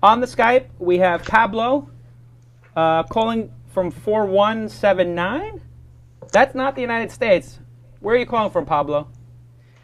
On the Skype, we have Pablo calling from 4179. That's not the United States. Where are you calling from, Pablo?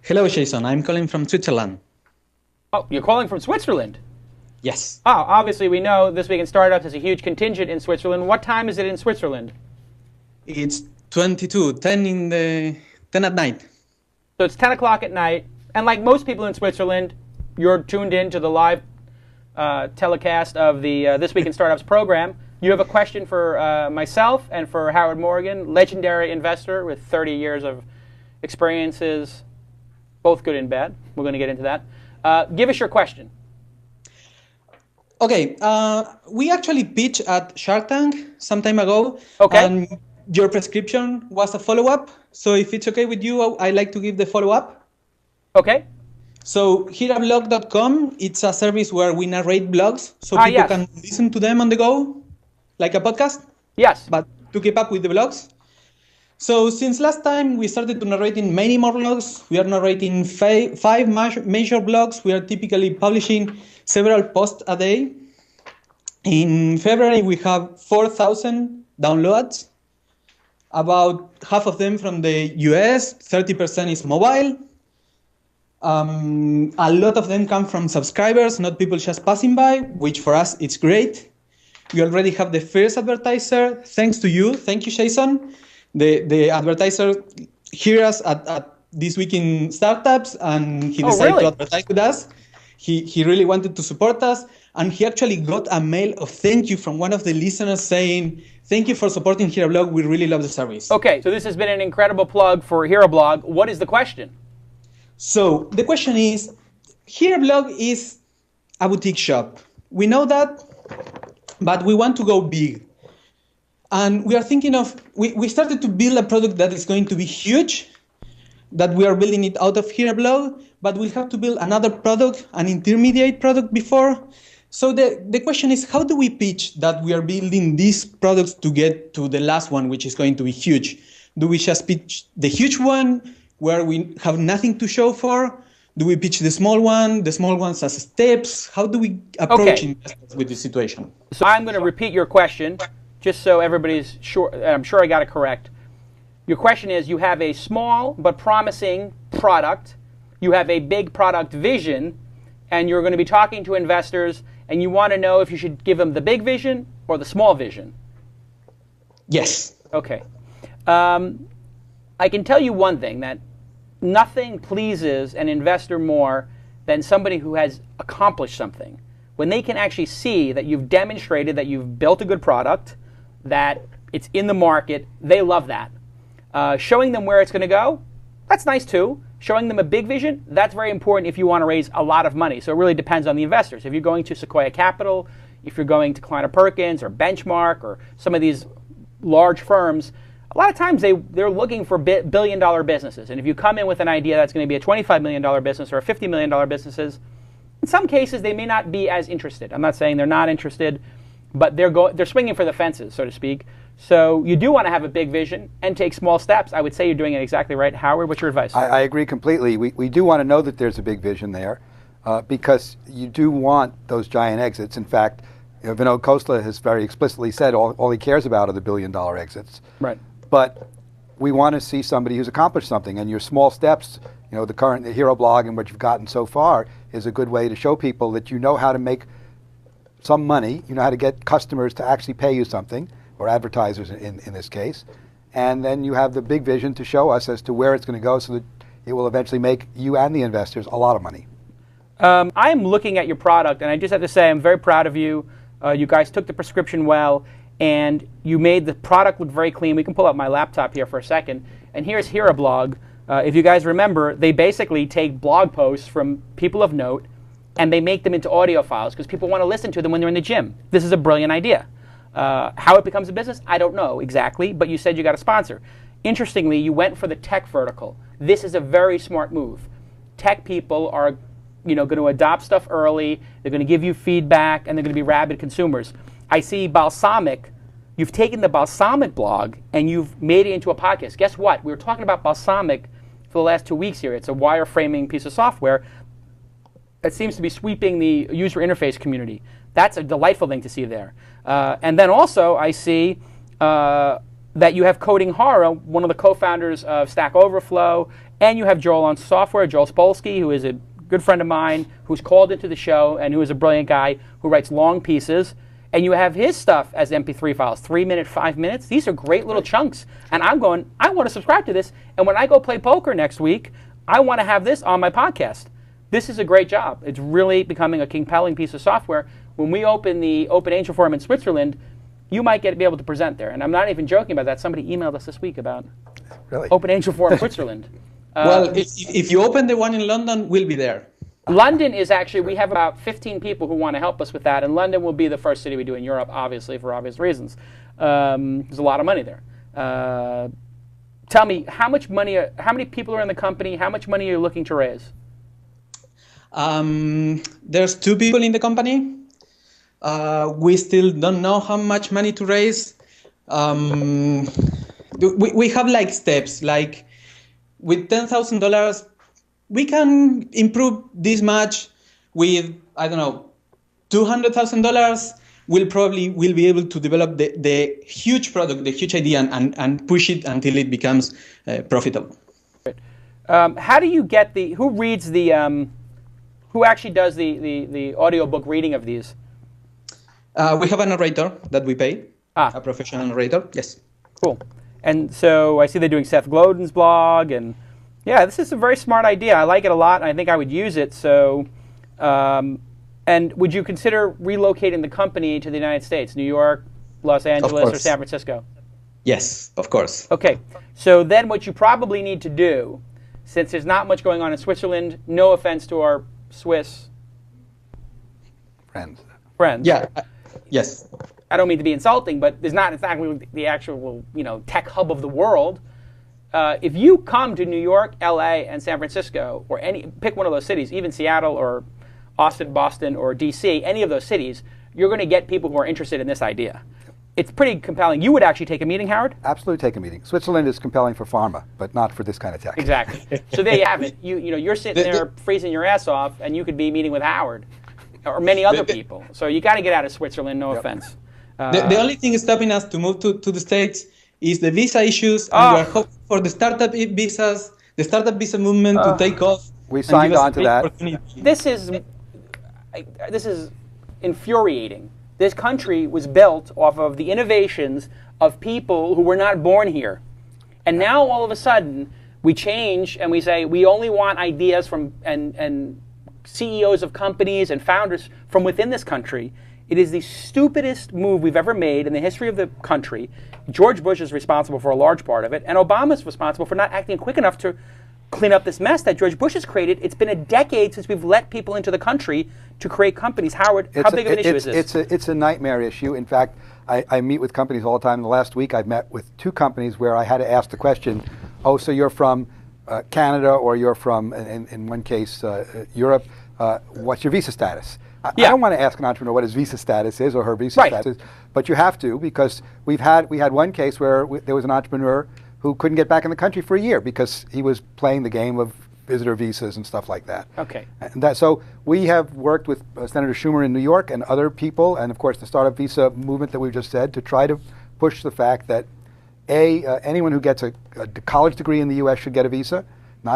Hello, Jason. I'm calling from Switzerland. Oh, you're calling from Switzerland? Yes. Oh, obviously we know This Week in Startups is a huge contingent in Switzerland. What time is it in Switzerland? It's 10 at night. So it's 10 o'clock at night. And like most people in Switzerland, you're tuned in to the live telecast of the This Week in Startups program. You have a question for myself and for Howard Morgan, legendary investor with 30 years of experiences, both good and bad. We're going to get into that. Give us your question. Okay. We actually pitched at Shark Tank some time ago. Okay. And your prescription was a follow-up. So if it's okay with you, I'd like to give the follow-up. Okay. So hearablog.com, it's a service where we narrate blogs so people can listen to them on the go, like a podcast. Yes. But to keep up with the blogs. So since last time, we started to narrate in many more blogs. We are narrating five major blogs. We are typically publishing several posts a day. In February, we have 4,000 downloads. About half of them from the US, 30% is mobile. A lot of them come from subscribers, not people just passing by, which for us, it's great. We already have the first advertiser, thanks to you. Thank you, Jason. The advertiser heard us at This Week in Startups, and he decided to advertise with us. He really wanted to support us, and he actually got a mail of thank you from one of the listeners saying, thank you for supporting HearAblog. We really love the service. Okay, so this has been an incredible plug for HearAblog. What is the question? So the question is, HearAblog is a boutique shop. We know that, but we want to go big. And we are thinking of, we started to build a product that is going to be huge, that we are building it out of HearAblog, but we'll have to build another product, an intermediate product before. So the question is, how do we pitch that we are building these products to get to the last one, which is going to be huge? Do we just pitch the huge one where we have nothing to show for? Do we pitch the small ones as steps? How do we approach investors with this situation? So I'm going to repeat your question, just so everybody's sure, I'm sure I got it correct. Your question is, you have a small but promising product, you have a big product vision, and you're going to be talking to investors, and you want to know if you should give them the big vision or the small vision. Yes. Okay. I can tell you one thing, that nothing pleases an investor more than somebody who has accomplished something. When they can actually see that you've demonstrated that you've built a good product, that it's in the market, they love that. Showing them where it's going to go, that's nice too. Showing them a big vision, that's very important if you want to raise a lot of money. So it really depends on the investors. If you're going to Sequoia Capital, if you're going to Kleiner Perkins or Benchmark or some of these large firms, a lot of times they're looking for billion-dollar businesses. And if you come in with an idea that's going to be a $25 million business or a $50 million businesses, in some cases they may not be as interested. I'm not saying they're not interested, but they're swinging for the fences, so to speak. So you do want to have a big vision and take small steps. I would say you're doing it exactly right. Howard, what's your advice? I agree completely. We do want to know that there's a big vision there because you do want those giant exits. In fact, Vinod Khosla has very explicitly said all he cares about are the billion-dollar exits. Right. But we want to see somebody who's accomplished something, and your small steps, the current Hero blog and what you've gotten so far is a good way to show people that you know how to make some money, you know how to get customers to actually pay you something, or advertisers in this case, and then you have the big vision to show us as to where it's going to go so that it will eventually make you and the investors a lot of money. I am looking at your product, and I just have to say I'm very proud of you. You guys took the prescription well, and you made the product look very clean. We can pull up my laptop here for a second, and here's HearAblog. If you guys remember, they basically take blog posts from people of note, and they make them into audio files because people want to listen to them when they're in the gym. This is a brilliant idea. How it becomes a business, I don't know exactly, but you said you got a sponsor. Interestingly, you went for the tech vertical. This is a very smart move. Tech people are going to adopt stuff early, they're going to give you feedback, and they're going to be rabid consumers. I see Balsamiq. You've taken the Balsamiq blog and you've made it into a podcast. Guess what? We were talking about Balsamiq for the last 2 weeks here. It's a wireframing piece of software that seems to be sweeping the user interface community. That's a delightful thing to see there. And then also I see that you have Coding Horror, one of the co-founders of Stack Overflow, and you have Joel on Software, Joel Spolsky, who is a good friend of mine, who's called into the show and who is a brilliant guy who writes long pieces. And you have his stuff as MP3 files, 3 minutes, 5 minutes. These are great little chunks. And I'm going, I want to subscribe to this. And when I go play poker next week, I want to have this on my podcast. This is a great job. It's really becoming a compelling piece of software. When we open the Open Angel Forum in Switzerland, you might be able to present there. And I'm not even joking about that. Somebody emailed us this week about Open Angel Forum Switzerland. Well, if you open the one in London, we'll be there. London is actually, we have about 15 people who want to help us with that, and London will be the first city we do in Europe, obviously, for obvious reasons. There's a lot of money there. Tell me, how many people are in the company? How much money are you looking to raise? There's 2 people in the company. We still don't know how much money to raise. We have like steps, like with $10,000, we can improve this much. With, I don't know, $200,000, we'll be able to develop the huge product, the huge idea, and push it until it becomes profitable. How do you get who reads who actually does the audiobook reading of these? We have a narrator that we pay, a professional narrator, yes. Cool. And so I see they're doing Seth Godin's blog, and yeah, this is a very smart idea. I like it a lot, and I think I would use it. So, and would you consider relocating the company to the United States, New York, Los Angeles, or San Francisco? Yes, of course. Okay. So then what you probably need to do, since there's not much going on in Switzerland, no offense to our Swiss friends. Yeah. Yes. I don't mean to be insulting, but it's not exactly the actual, tech hub of the world. If you come to New York, LA, and San Francisco, or pick one of those cities, even Seattle or Austin, Boston, or DC, any of those cities, you're going to get people who are interested in this idea. It's pretty compelling. You would actually take a meeting, Howard? Absolutely take a meeting. Switzerland is compelling for pharma, but not for this kind of tech. Exactly. So there you have it. You're sitting there freezing your ass off, and you could be meeting with Howard or many other people. So you got to get out of Switzerland, no offense. The only thing stopping us to move to the States is the visa issues, and we are hoping for the startup visa movement to take off. We signed on to that. This is infuriating. This country was built off of the innovations of people who were not born here. And now all of a sudden we change and we say we only want ideas from and CEOs of companies and founders from within this country. It is the stupidest move we've ever made in the history of the country. George Bush is responsible for a large part of it, and Obama is responsible for not acting quick enough to clean up this mess that George Bush has created. It's been a decade since we've let people into the country to create companies. Howard, how big of an issue is this? It's a nightmare issue. In fact, I meet with companies all the time. In the last week, I've met with 2 companies where I had to ask the question, oh, so you're from Canada, or you're from, in one case, Europe. What's your visa status? I don't want to ask an entrepreneur what his visa status is or her visa status is, but you have to, because we had one case where there was an entrepreneur who couldn't get back in the country for a year because he was playing the game of visitor visas and stuff like that. Okay. And so we have worked with Senator Schumer in New York and other people, and of course the startup visa movement that we've just said, to try to push the fact that anyone who gets a college degree in the U.S. should get a visa.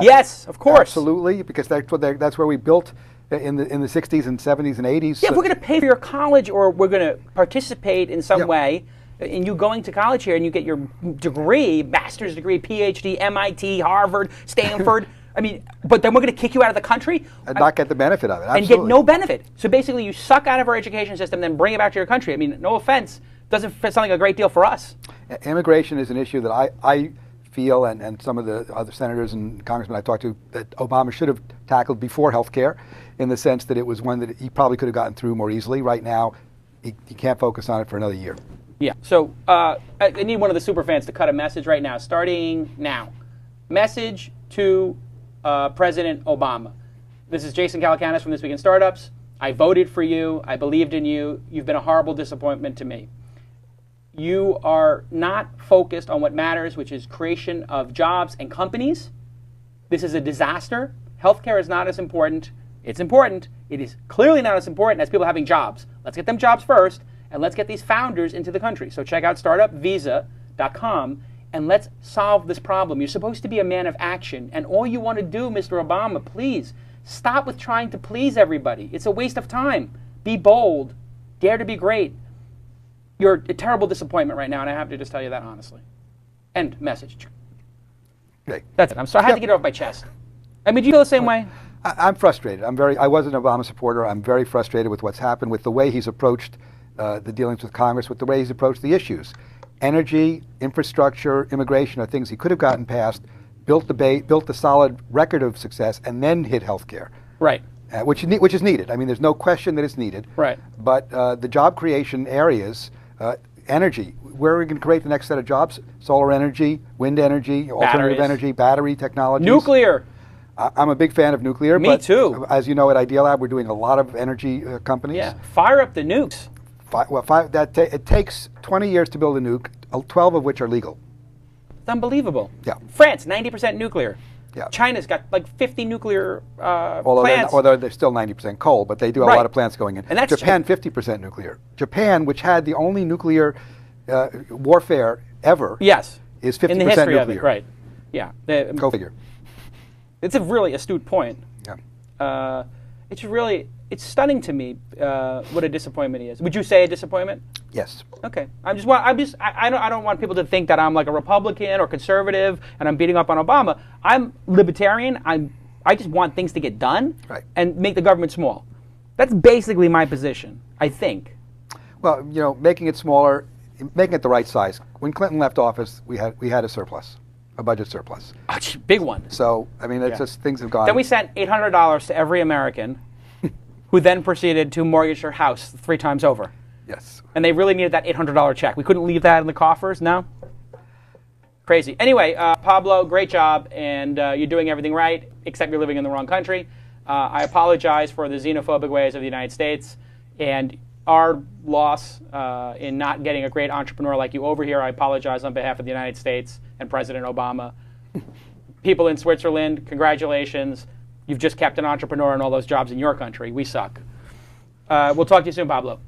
Yes, of course. Absolutely, because that's where we built in the 60s and 70s and 80s. Yeah, if we're going to pay for your college, or we're going to participate in some way in you going to college here and you get your degree, master's degree, PhD, MIT, Harvard, Stanford, I mean, but then we're going to kick you out of the country? And not get the benefit of it, absolutely. And get no benefit. So basically you suck out of our education system, then bring it back to your country. I mean, no offense, doesn't sound like a great deal for us. Immigration is an issue that I feel, and some of the other senators and congressmen I talked to, that Obama should have tackled before health care, in the sense that it was one that he probably could have gotten through more easily. Right now, he can't focus on it for another year. Yeah. So I need one of the super fans to cut a message right now, starting now. Message to President Obama. This is Jason Calacanis from This Week in Startups. I voted for you. I believed in you. You've been a horrible disappointment to me. You are not focused on what matters, which is creation of jobs and companies. This is a disaster. Healthcare is not as important. It's important. It is clearly not as important as people having jobs. Let's get them jobs first, and let's get these founders into the country. So check out startupvisa.com, and let's solve this problem. You're supposed to be a man of action, and all you want to do, Mr. Obama, please, stop with trying to please everybody. It's a waste of time. Be bold. Dare to be great. You're a terrible disappointment right now, and I have to just tell you that honestly. End message. Okay. That's it. I'm sorry. I had to get it off my chest. I mean, do you feel the same way? I'm frustrated. I was an Obama supporter. I'm very frustrated with what's happened, with the way he's approached the dealings with Congress, with the way he's approached the issues. Energy, infrastructure, immigration are things he could have gotten past, built a solid record of success, and then hit healthcare. Right. Which is needed. I mean, there's no question that it's needed. Right. But the job creation areas, energy, where are we going to create the next set of jobs? Solar energy, wind energy, alternative energy, battery technologies. Nuclear. I'm a big fan of nuclear. Me too. As you know, at Idealab, we're doing a lot of energy companies. Yeah. Fire up the nukes. It takes 20 years to build a nuke, 12 of which are legal. It's unbelievable. Yeah. France, 90% nuclear. Yeah. China's got like 50 nuclear plants. Although they're still 90% coal, but they do have a lot of plants going in. And that's Japan, 50% nuclear. Japan, which had the only nuclear warfare ever, yes, is 50% in the history nuclear. Of it, right. Yeah. Go figure. It's a really astute point. Yeah. It's stunning to me what a disappointment he is. Would you say a disappointment? Yes. Okay. I don't want people to think that I'm like a Republican or conservative and I'm beating up on Obama. I'm libertarian. I just want things to get done and make the government small. That's basically my position, I think. Well, making it smaller, making it the right size. When Clinton left office, we had a surplus. A budget surplus. Big one. So, I mean, it's just things have gone. Then we sent $800 to every American who then proceeded to mortgage their house 3 times over. Yes. And they really needed that $800 check. We couldn't leave that in the coffers, no? Crazy. Anyway, Pablo, great job, and you're doing everything right, except you're living in the wrong country. I apologize for the xenophobic ways of the United States, and our loss in not getting a great entrepreneur like you over here. I apologize on behalf of the United States and President Obama. People in Switzerland, congratulations. You've just kept an entrepreneur and all those jobs in your country. We suck. We'll talk to you soon, Pablo.